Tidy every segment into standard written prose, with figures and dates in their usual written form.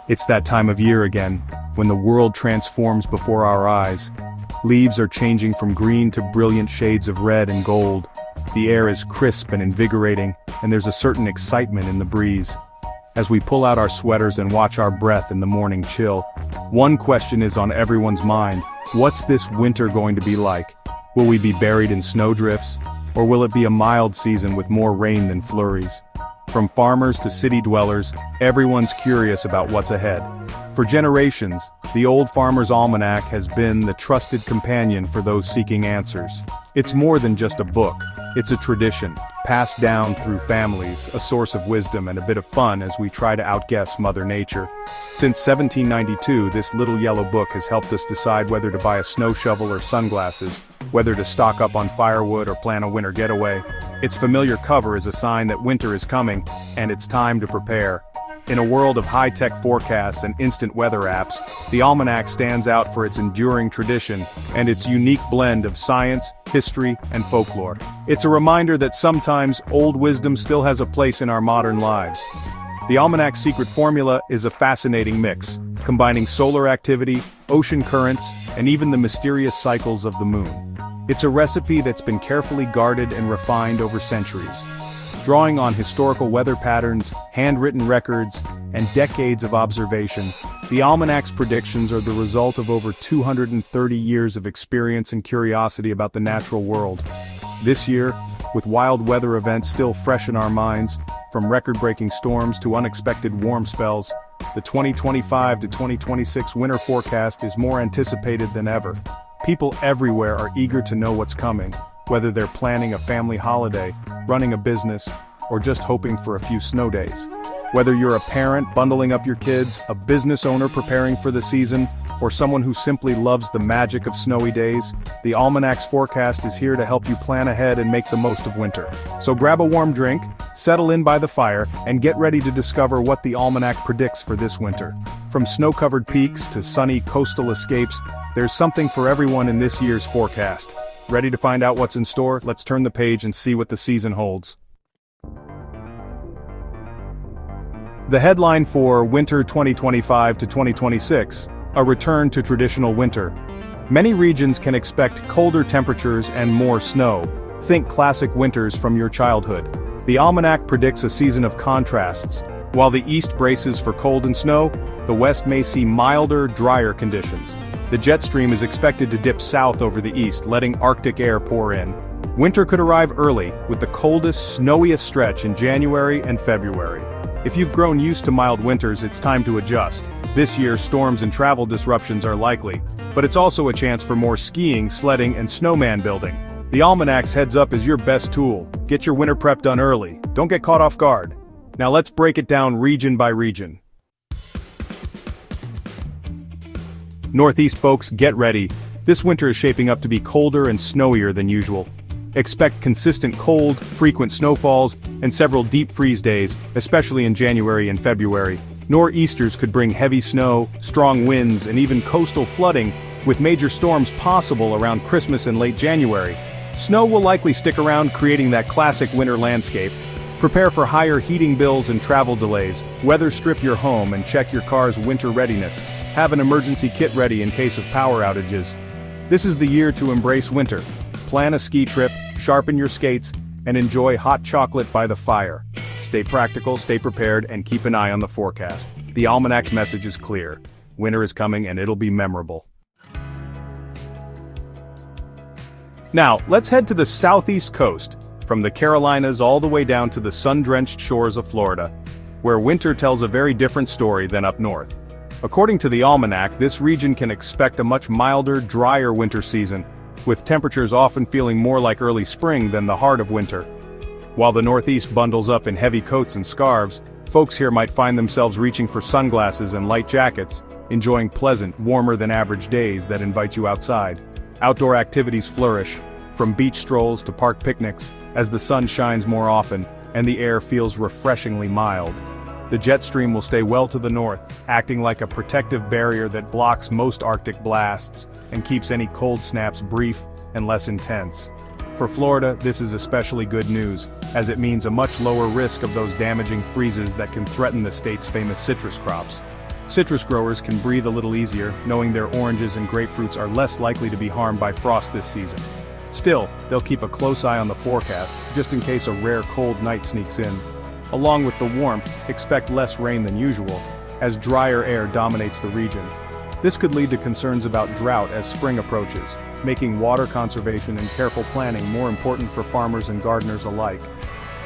It's that time of year again, when the world transforms before our eyes. Leaves are changing from green to brilliant shades of red and gold. The air is crisp and invigorating, and there's a certain excitement in the breeze. As we pull out our sweaters and watch our breath in the morning chill, one question is on everyone's mind: what's this winter going to be like? Will we be buried in snowdrifts? Or will it be a mild season with more rain than flurries? From farmers to city dwellers, everyone's curious about what's ahead. For generations, the Old Farmer's Almanac has been the trusted companion for those seeking answers. It's more than just a book. It's a tradition, passed down through families, a source of wisdom and a bit of fun as we try to outguess Mother Nature. Since 1792, this little yellow book has helped us decide whether to buy a snow shovel or sunglasses, whether to stock up on firewood or plan a winter getaway. Its familiar cover is a sign that winter is coming, and it's time to prepare. In a world of high-tech forecasts and instant weather apps, the Almanac stands out for its enduring tradition and its unique blend of science, history, and folklore. It's a reminder that sometimes old wisdom still has a place in our modern lives. The Almanac's secret formula is a fascinating mix, combining solar activity, ocean currents, and even the mysterious cycles of the moon. It's a recipe that's been carefully guarded and refined over centuries. Drawing on historical weather patterns, handwritten records, and decades of observation, the Almanac's predictions are the result of over 230 years of experience and curiosity about the natural world. This year, with wild weather events still fresh in our minds, from record-breaking storms to unexpected warm spells, the 2025 to 2026 winter forecast is more anticipated than ever. People everywhere are eager to know what's coming, whether they're planning a family holiday, running a business, or just hoping for a few snow days. Whether you're a parent bundling up your kids, a business owner preparing for the season, or someone who simply loves the magic of snowy days, the Almanac's forecast is here to help you plan ahead and make the most of winter. So grab a warm drink, settle in by the fire, and get ready to discover what the Almanac predicts for this winter. From snow-covered peaks to sunny coastal escapes, there's something for everyone in this year's forecast. Ready to find out what's in store? Let's turn the page and see what the season holds. The headline for Winter 2025 to 2026, a return to traditional winter. Many regions can expect colder temperatures and more snow. Think classic winters from your childhood. The Almanac predicts a season of contrasts. While the East braces for cold and snow, the West may see milder, drier conditions. The jet stream is expected to dip south over the east, letting Arctic air pour in. Winter could arrive early, with the coldest, snowiest stretch in January and February. If you've grown used to mild winters, it's time to adjust. This year, storms and travel disruptions are likely, but it's also a chance for more skiing, sledding, and snowman building. The Almanac's heads up is your best tool. Get your winter prep done early. Don't get caught off guard. Now let's break it down region by region. Northeast folks, get ready. This winter is shaping up to be colder and snowier than usual. Expect consistent cold, frequent snowfalls, and several deep freeze days, especially in January and February. Nor'easters could bring heavy snow, strong winds, and even coastal flooding, with major storms possible around Christmas and late January. Snow will likely stick around, creating that classic winter landscape. Prepare for higher heating bills and travel delays. Weather strip your home and check your car's winter readiness. Have an emergency kit ready in case of power outages. This is the year to embrace winter. Plan a ski trip, sharpen your skates, and enjoy hot chocolate by the fire. Stay practical, stay prepared, and keep an eye on the forecast. The Almanac's message is clear. Winter is coming and it'll be memorable. Now, let's head to the southeast coast, from the Carolinas all the way down to the sun-drenched shores of Florida, where winter tells a very different story than up north. According to the Almanac, this region can expect a much milder, drier winter season, with temperatures often feeling more like early spring than the heart of winter. While the Northeast bundles up in heavy coats and scarves, folks here might find themselves reaching for sunglasses and light jackets, enjoying pleasant, warmer-than-average days that invite you outside. Outdoor activities flourish, from beach strolls to park picnics, as the sun shines more often, and the air feels refreshingly mild. The jet stream will stay well to the north, acting like a protective barrier that blocks most Arctic blasts and keeps any cold snaps brief and less intense. For Florida, this is especially good news, as it means a much lower risk of those damaging freezes that can threaten the state's famous citrus crops. Citrus growers can breathe a little easier, knowing their oranges and grapefruits are less likely to be harmed by frost this season. Still, they'll keep a close eye on the forecast, just in case a rare cold night sneaks in. Along with the warmth, expect less rain than usual, as drier air dominates the region. This could lead to concerns about drought as spring approaches, making water conservation and careful planning more important for farmers and gardeners alike.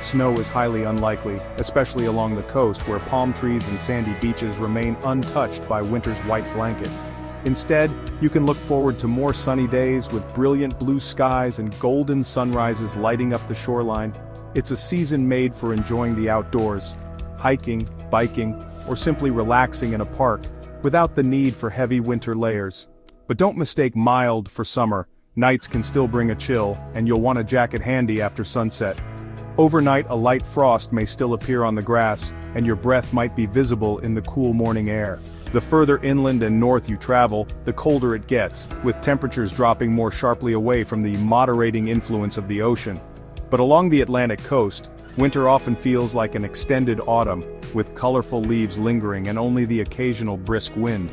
Snow is highly unlikely, especially along the coast where palm trees and sandy beaches remain untouched by winter's white blanket. Instead, you can look forward to more sunny days with brilliant blue skies and golden sunrises lighting up the shoreline. It's a season made for enjoying the outdoors, hiking, biking, or simply relaxing in a park, without the need for heavy winter layers. But don't mistake mild for summer. Nights can still bring a chill, and you'll want a jacket handy after sunset. Overnight, a light frost may still appear on the grass, and your breath might be visible in the cool morning air. The further inland and north you travel, the colder it gets, with temperatures dropping more sharply away from the moderating influence of the ocean. But along the Atlantic coast, winter often feels like an extended autumn, with colorful leaves lingering and only the occasional brisk wind.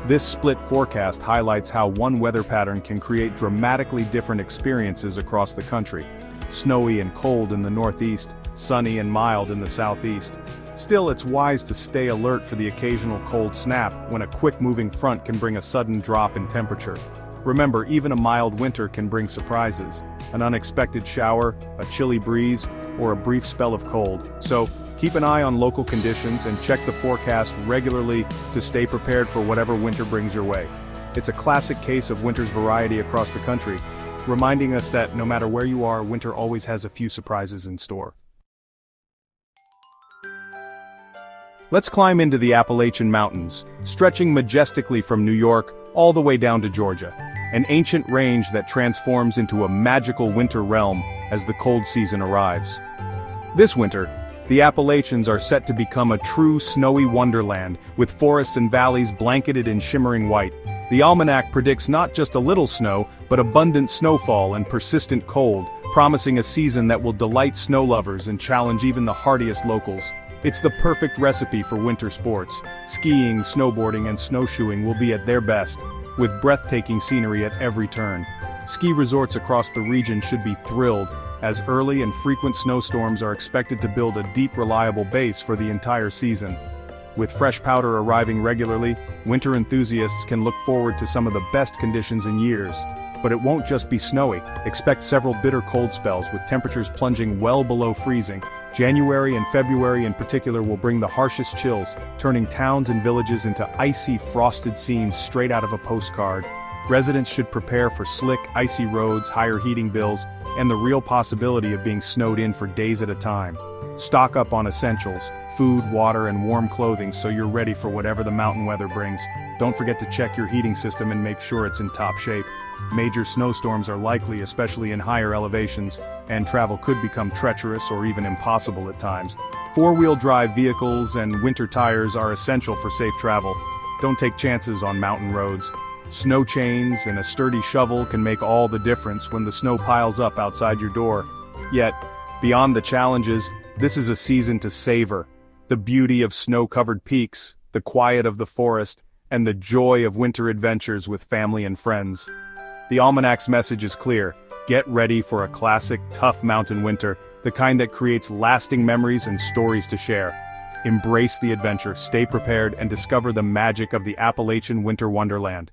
This split forecast highlights how one weather pattern can create dramatically different experiences across the country. Snowy and cold in the northeast, sunny and mild in the southeast. Still, it's wise to stay alert for the occasional cold snap when a quick-moving front can bring a sudden drop in temperature. Remember, even a mild winter can bring surprises, an unexpected shower, a chilly breeze, or a brief spell of cold. So, keep an eye on local conditions and check the forecast regularly to stay prepared for whatever winter brings your way. It's a classic case of winter's variety across the country, reminding us that no matter where you are, winter always has a few surprises in store. Let's climb into the Appalachian Mountains, stretching majestically from New York all the way down to Georgia, an ancient range that transforms into a magical winter realm as the cold season arrives. This winter, the Appalachians are set to become a true snowy wonderland, with forests and valleys blanketed in shimmering white. The Almanac predicts not just a little snow, but abundant snowfall and persistent cold, promising a season that will delight snow lovers and challenge even the hardiest locals. It's the perfect recipe for winter sports. Skiing, snowboarding, and snowshoeing will be at their best, with breathtaking scenery at every turn. Ski resorts across the region should be thrilled, as early and frequent snowstorms are expected to build a deep, reliable base for the entire season. With fresh powder arriving regularly, winter enthusiasts can look forward to some of the best conditions in years. But it won't just be snowy. Expect several bitter cold spells with temperatures plunging well below freezing. January and February in particular will bring the harshest chills, turning towns and villages into icy, frosted scenes straight out of a postcard. Residents should prepare for slick, icy roads, higher heating bills, and the real possibility of being snowed in for days at a time. Stock up on essentials, food, water, and warm clothing so you're ready for whatever the mountain weather brings. Don't forget to check your heating system and make sure it's in top shape. Major snowstorms are likely, especially in higher elevations, and travel could become treacherous or even impossible at times. Four-wheel drive vehicles and winter tires are essential for safe travel. Don't take chances on mountain roads. Snow chains and a sturdy shovel can make all the difference when the snow piles up outside your door. Yet, beyond the challenges, this is a season to savor. The beauty of snow-covered peaks, the quiet of the forest, and the joy of winter adventures with family and friends. The Almanac's message is clear. Get ready for a classic, tough mountain winter, the kind that creates lasting memories and stories to share. Embrace the adventure, stay prepared, and discover the magic of the Appalachian winter wonderland.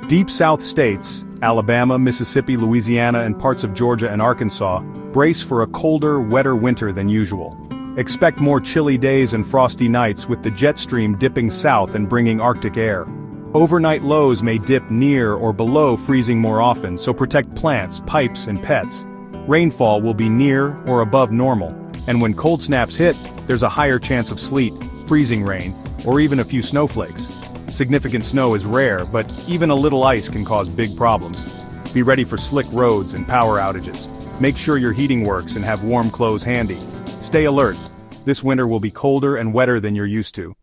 Deep South states, Alabama, Mississippi, Louisiana, and parts of Georgia and Arkansas, brace for a colder, wetter winter than usual. Expect more chilly days and frosty nights with the jet stream dipping south and bringing Arctic air. Overnight lows may dip near or below freezing more often, so protect plants, pipes, and pets. Rainfall will be near or above normal, and when cold snaps hit, there's a higher chance of sleet, freezing rain, or even a few snowflakes. Significant snow is rare, but even a little ice can cause big problems. Be ready for slick roads and power outages. Make sure your heating works and have warm clothes handy. Stay alert. This winter will be colder and wetter than you're used to.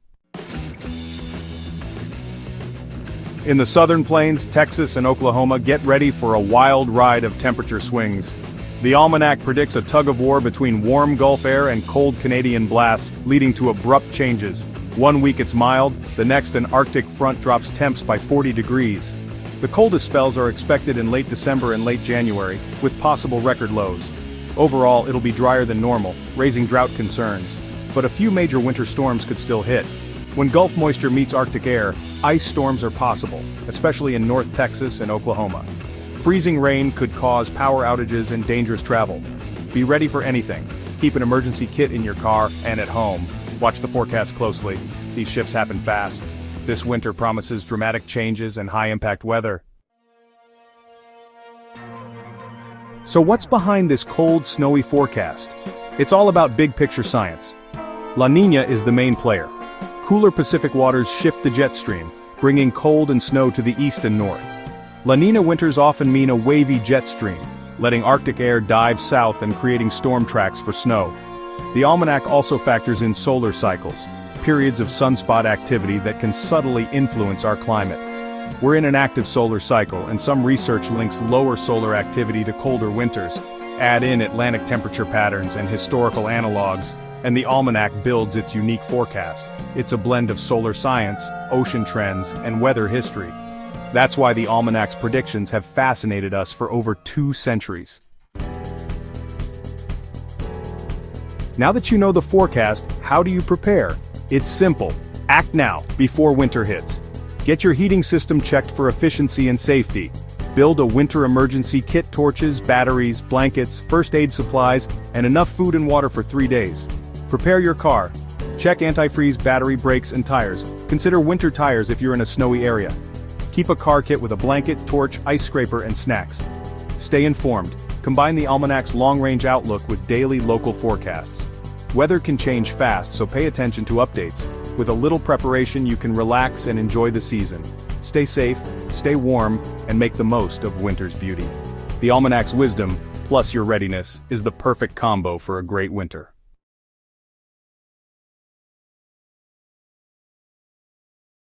In the southern plains, Texas and Oklahoma, get ready for a wild ride of temperature swings. The Almanac predicts a tug-of-war between warm Gulf air and cold Canadian blasts, leading to abrupt changes. One week it's mild, the next an Arctic front drops temps by 40 degrees. The coldest spells are expected in late December and late January, with possible record lows. Overall, it'll be drier than normal, raising drought concerns. But a few major winter storms could still hit. When Gulf moisture meets Arctic air, ice storms are possible, especially in North Texas and Oklahoma. Freezing rain could cause power outages and dangerous travel. Be ready for anything. Keep an emergency kit in your car and at home. Watch the forecast closely. These shifts happen fast. This winter promises dramatic changes and high-impact weather. So what's behind this cold, snowy forecast? It's all about big-picture science. La Niña is the main player. Cooler Pacific waters shift the jet stream, bringing cold and snow to the east and north. La Niña winters often mean a wavy jet stream, letting Arctic air dive south and creating storm tracks for snow. The almanac also factors in solar cycles, periods of sunspot activity that can subtly influence our climate. We're in an active solar cycle, and some research links lower solar activity to colder winters. Add in Atlantic temperature patterns and historical analogs, and the almanac builds its unique forecast. It's a blend of solar science, ocean trends, and weather history. That's why the almanac's predictions have fascinated us for over 2 centuries. Now that you know the forecast, how do you prepare? It's simple. Act now, before winter hits. Get your heating system checked for efficiency and safety. Build a winter emergency kit: torches, batteries, blankets, first aid supplies, and enough food and water for 3 days. Prepare your car. Check antifreeze, battery, brakes, and tires. Consider winter tires if you're in a snowy area. Keep a car kit with a blanket, torch, ice scraper, and snacks. Stay informed. Combine the almanac's long-range outlook with daily local forecasts. Weather can change fast, so pay attention to updates. With a little preparation, you can relax and enjoy the season. Stay safe, stay warm, and make the most of winter's beauty. The almanac's wisdom, plus your readiness, is the perfect combo for a great winter.